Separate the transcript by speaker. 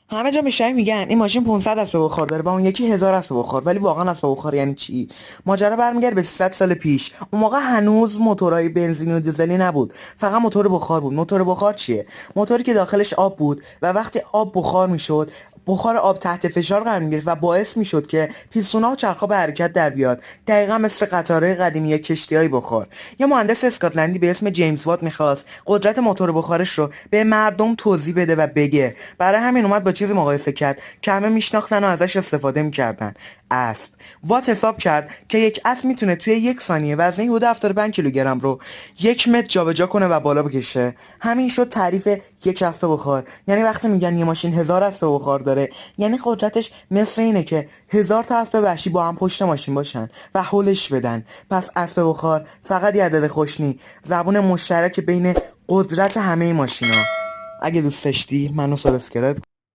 Speaker 1: همه جا میشن میگن این ماشین 500 اسب بخار داره با اون یکی 1000 اسب بخار، ولی واقعا اسب بخار یعنی چی؟ ماجرا برمیگرده به 300 سال پیش. اون موقع هنوز موتورهای بنزینی و دیزلی نبود، فقط موتور بخار بود. موتور بخار چیه؟ موتوری که داخلش آب بود و وقتی آب بخار میشد، بخار آب تحت فشار قرار میگرفت و باعث میشد که پیستون‌ها و چرخ‌ها به حرکت در بیاد، دقیقا مثل قطارهای قدیمی یا کشتی‌های بخار. یه مهندس اسکاتلندی به اسم جیمز وات میخواست قدرت موتور بخارش رو به مردم توضیح بده و بگه. برای همین اومد با چیزی مقایسه کرد که همه میشناختن و ازش استفاده میکردن: اسب. وات حساب کرد که یک اسب میتونه توی یک ثانیه وزنه حدود 75 کیلوگرم رو 1 متر جابجا کنه و بالا بکشه. همین شد تعریف یک اسب بخار. یعنی وقتی میگن یه ماشین 1000 اسب بخار داره، یعنی قدرتش مثل اینه که 1000 تا اسب وحشی با هم پشت ماشین باشن و هولش بدن. پس اسب بخار فقط یه عدد خوشنی، زبون مشترک بین قدرت همه ماشینا. اگه دوست داشتی منو سابسکرایب